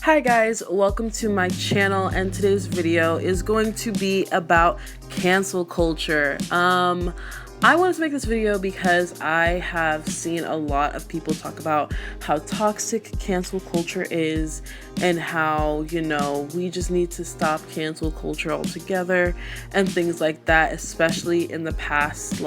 Hi guys, welcome to my channel, and today's video is going to be about cancel culture. I wanted to make this video because I have seen a lot of people talk about how toxic cancel culture is and how, we just need to stop cancel culture altogether and things like that, especially in the past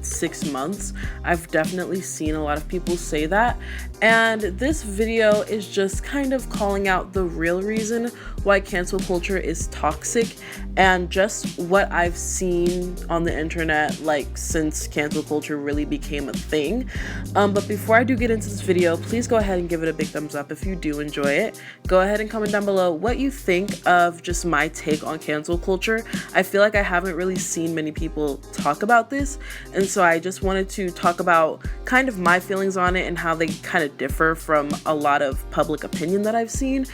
6 months. I've definitely seen a lot of people say that, and this video is just kind of calling out the real reason why cancel culture is toxic and just what I've seen on the internet since cancel culture really became a thing. But before I do get into this video, please go ahead and give it a big thumbs up if you do enjoy it. Go ahead and comment down below what you think of just my take on cancel culture. I feel like I haven't really seen many people talk about this, and so I just wanted to talk about kind of my feelings on it and how they kind of differ from a lot of public opinion that I've seen.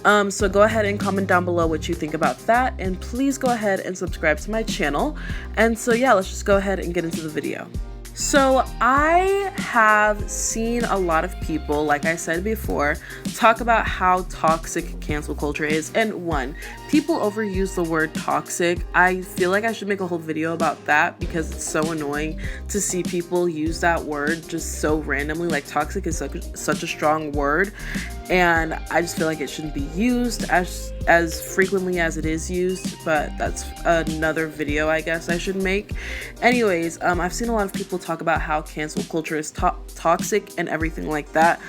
So go ahead and comment down below what you think about that, and please go ahead and subscribe to my channel. And so yeah, let's just go ahead and get into the video. So I have seen a lot of people, like I said before, talk about how toxic cancel culture is. And one, people overuse the word toxic. I feel like I should make a whole video about that because it's so annoying to see people use that word just so randomly. Like, toxic is such a strong word, and I just feel like it shouldn't be used as frequently as it is used, but that's another video I guess I should make. Anyways, I've seen a lot of people talk about how cancel culture is toxic and everything like that,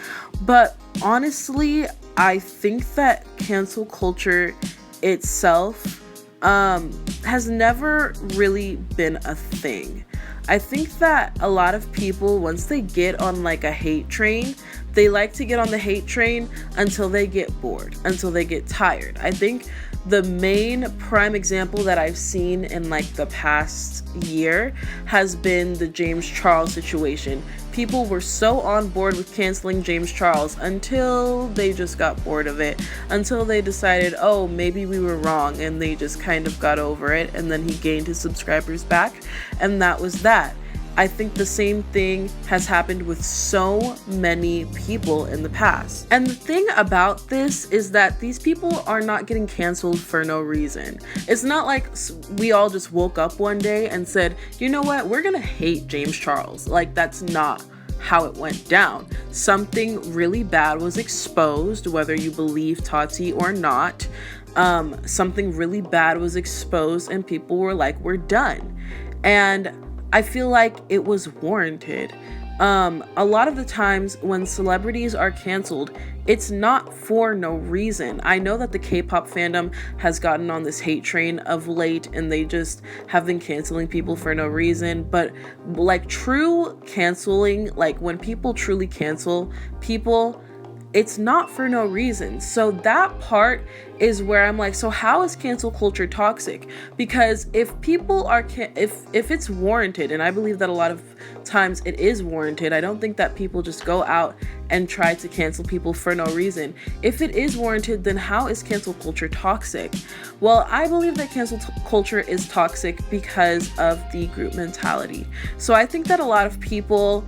but honestly, I think that cancel culture itself has never really been a thing. I think that a lot of people, once they get on a hate train, they like to get on the hate train until they get bored, until they get tired. I think the main prime example that I've seen in the past year has been the James Charles situation. People were so on board with canceling James Charles until they just got bored of it, until they decided, oh, maybe we were wrong, and they just kind of got over it, and then he gained his subscribers back, and that was that. I think the same thing has happened with so many people in the past. And the thing about this is that these people are not getting canceled for no reason. It's not like we all just woke up one day and said, you know what, we're gonna hate James Charles. That's not how it went down. Something really bad was exposed, whether you believe Tati or not. Something really bad was exposed, and people were like, we're done. And I feel like it was warranted. A lot of the times when celebrities are canceled, it's not for no reason. I know that the K-pop fandom has gotten on this hate train of late, and they just have been canceling people for no reason. But true canceling, when people truly cancel people, it's not for no reason. So that part is where I'm like, so how is cancel culture toxic? Because if people are, if it's warranted, and I believe that a lot of times it is warranted, I don't think that people just go out and try to cancel people for no reason. If it is warranted, then how is cancel culture toxic? Well, I believe that cancel culture is toxic because of the group mentality. So I think that a lot of people,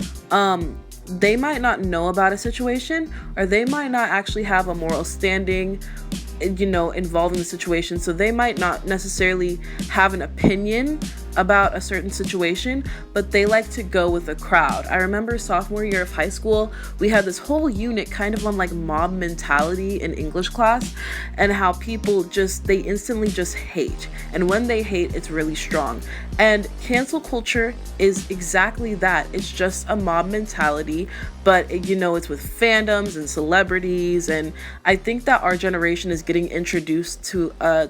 they might not know about a situation, or they might not actually have a moral standing, involved in the situation. So they might not necessarily have an opinion about a certain situation, but they like to go with the crowd. I remember sophomore year of high school, we had this whole unit kind of on mob mentality in English class, and how people they instantly just hate. And when they hate, it's really strong. And cancel culture is exactly that. It's just a mob mentality, but it's with fandoms and celebrities. And I think that our generation is getting introduced to a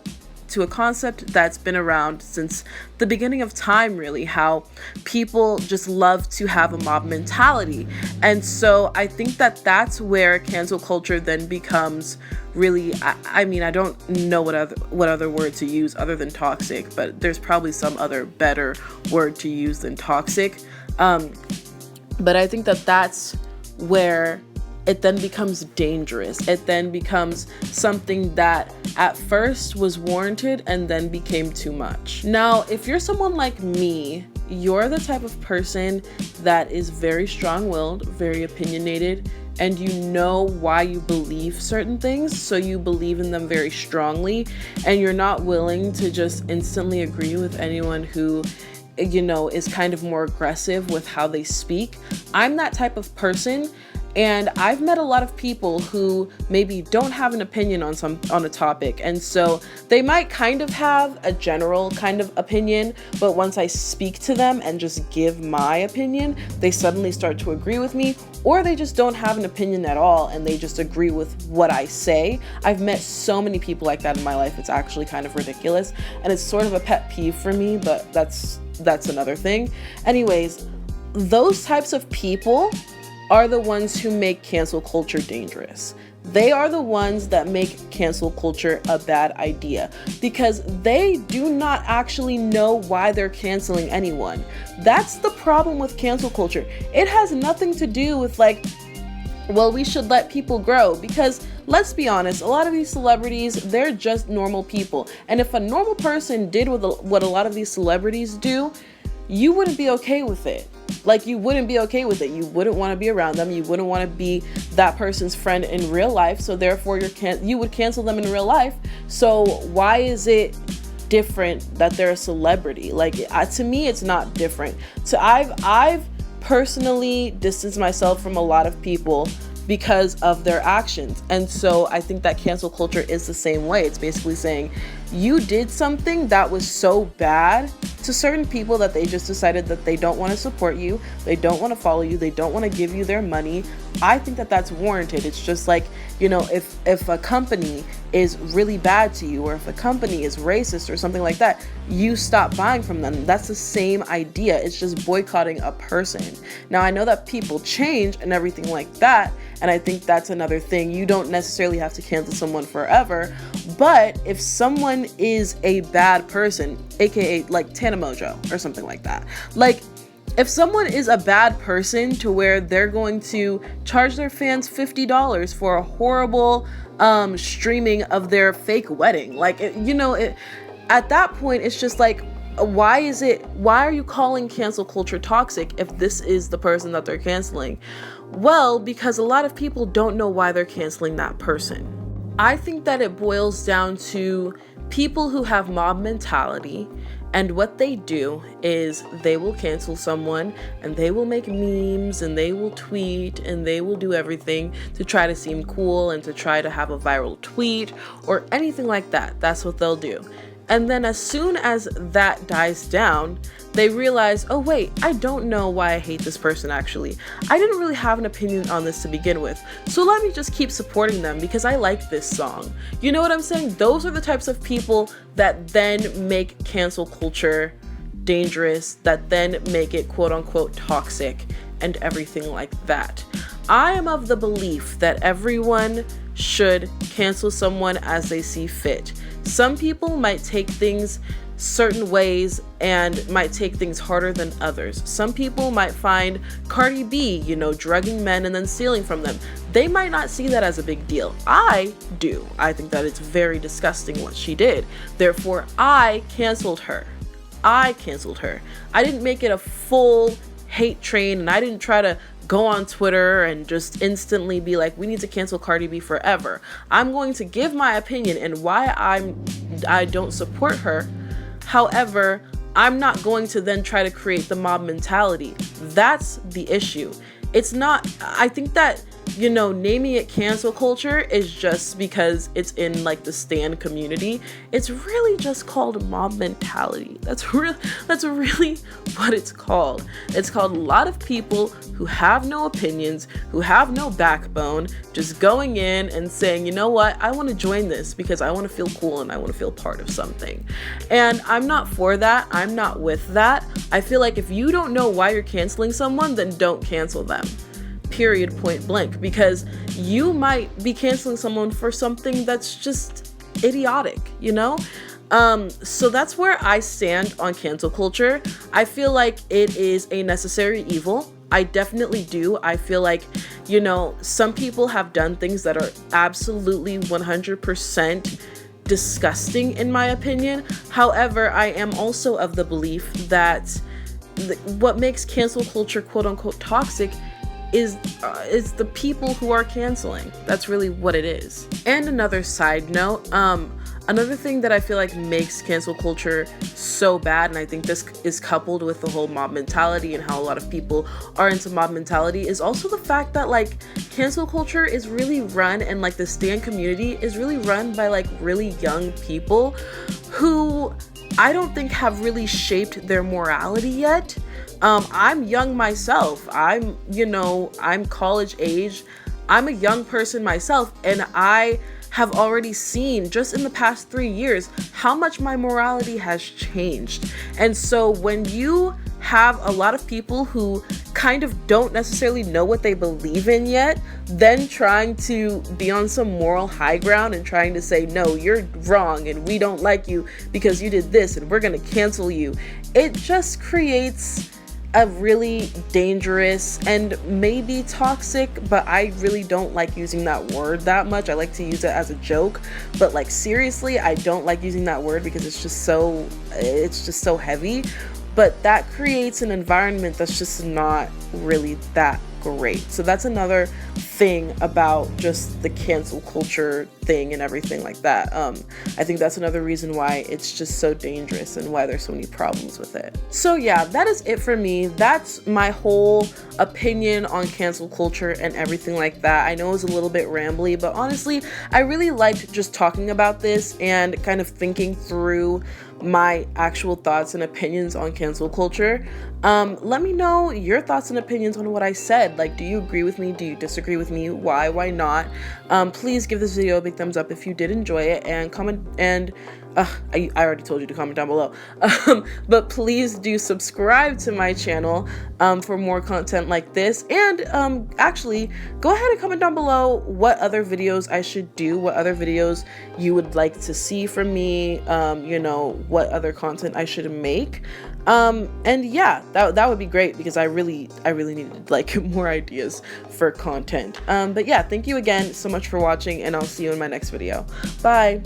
concept that's been around since the beginning of time, really, how people just love to have a mob mentality. And so I think that that's where cancel culture then becomes really, I mean, I don't know what other word to use other than toxic, but there's probably some other better word to use than toxic. But I think that that's where it then becomes dangerous. It then becomes something that at first was warranted and then became too much. Now, if you're someone like me, you're the type of person that is very strong-willed, very opinionated, and you know why you believe certain things, so you believe in them very strongly, and you're not willing to just instantly agree with anyone who, you know, is kind of more aggressive with how they speak. I'm that type of person. And I've met a lot of people who maybe don't have an opinion on a topic. And so they might kind of have a general kind of opinion, but once I speak to them and just give my opinion, they suddenly start to agree with me, or they just don't have an opinion at all and they just agree with what I say. I've met so many people like that in my life. It's actually kind of ridiculous. And it's sort of a pet peeve for me, but that's another thing. Anyways, those types of people are the ones who make cancel culture dangerous. They are the ones that make cancel culture a bad idea because they do not actually know why they're canceling anyone. That's the problem with cancel culture. It has nothing to do with like, well, we should let people grow, because let's be honest, a lot of these celebrities, they're just normal people. And if a normal person did what a lot of these celebrities do, you wouldn't be okay with it. Like, you wouldn't be okay with it. You wouldn't want to be around them. You wouldn't want to be that person's friend in real life. So therefore, you would cancel them in real life. So why is it different that they're a celebrity? Like, to me, it's not different. So I've personally distanced myself from a lot of people because of their actions. And so I think that cancel culture is the same way. It's basically saying you did something that was so bad to certain people that they just decided that they don't want to support you, they don't want to follow you, they don't want to give you their money. I think that that's warranted. It's just like, you know, if a company is really bad to you, or if a company is racist or something like that, you stop buying from them. That's the same idea. It's just boycotting a person. Now, I know that people change and everything like that, and I think that's another thing. You don't necessarily have to cancel someone forever, but if someone is a bad person, aka like Tana Mojo or something like that, like, if someone is a bad person to where they're going to charge their fans $50 for a horrible streaming of their fake wedding, like, at that point, it's just like, why are you calling cancel culture toxic if this is the person that they're canceling? Well, because a lot of people don't know why they're canceling that person. I think that it boils down to people who have mob mentality. And what they do is they will cancel someone and they will make memes and they will tweet and they will do everything to try to seem cool and to try to have a viral tweet or anything like that. That's what they'll do. And then as soon as that dies down, they realize, oh wait, I don't know why I hate this person actually. I didn't really have an opinion on this to begin with. So let me just keep supporting them because I like this song. You know what I'm saying? Those are the types of people that then make cancel culture dangerous, that then make it quote unquote toxic and everything like that. I am of the belief that everyone should cancel someone as they see fit. Some people might take things certain ways and might take things harder than others. Some people might find Cardi B, drugging men and then stealing from them. They might not see that as a big deal. I do. I think that it's very disgusting what she did. Therefore, I canceled her. I didn't make it a full hate train, and I didn't try to go on Twitter and just instantly be like, we need to cancel Cardi B forever. I'm going to give my opinion and why I don't support her. However, I'm not going to then try to create the mob mentality. That's the issue. It's not, I think that, naming it cancel culture is just because it's in like the stan community. It's really just called mob mentality. That's really what it's called. It's called a lot of people who have no opinions, who have no backbone, just going in and saying, you know what, I want to join this because I want to feel cool and I want to feel part of something. And I'm not for that. I'm not with that. I feel like if you don't know why you're canceling someone, then don't cancel them. Period, point blank, because you might be canceling someone for something that's just idiotic, So that's where I stand on cancel culture. I feel like it is a necessary evil. I definitely do. I feel like, some people have done things that are absolutely 100% disgusting in my opinion. However, I am also of the belief that what makes cancel culture quote unquote toxic is the people who are canceling. That's really what it is. And another side note, another thing that I feel like makes cancel culture so bad, and I think this is coupled with the whole mob mentality and how a lot of people are into mob mentality, is also the fact that like cancel culture is really run, and like the stan community is really run by like really young people who I don't think have really shaped their morality yet. I'm young myself. I'm college age. I'm a young person myself, and I have already seen just in the past 3 years how much my morality has changed. And so when you have a lot of people who kind of don't necessarily know what they believe in yet, then trying to be on some moral high ground and trying to say, no, you're wrong and we don't like you because you did this and we're gonna cancel you, it just creates a really dangerous and maybe toxic, but I really don't like using that word that much. I like to use it as a joke, but like seriously, I don't like using that word because it's just so heavy. But that creates an environment that's just not really that great. So that's another thing about just the cancel culture thing and everything like that. I think that's another reason why it's just so dangerous and why there's so many problems with it. So yeah, that is it for me. That's my whole opinion on cancel culture and everything like that. I know it was a little bit rambly, but honestly, I really liked just talking about this and kind of thinking through my actual thoughts and opinions on cancel culture. Let me know your thoughts and opinions on what I said. Like, do you agree with me? Do you disagree with me? Why not? Please give this video a big thumbs up if you did enjoy it, and comment, and I already told you to comment down below. But please do subscribe to my channel for more content like this. And actually, go ahead and comment down below what other videos I should do, what other videos you would like to see from me, what other content I should make. And yeah, that would be great because I really needed like more ideas for content. But yeah, thank you again so much for watching, and I'll see you in my next video. Bye.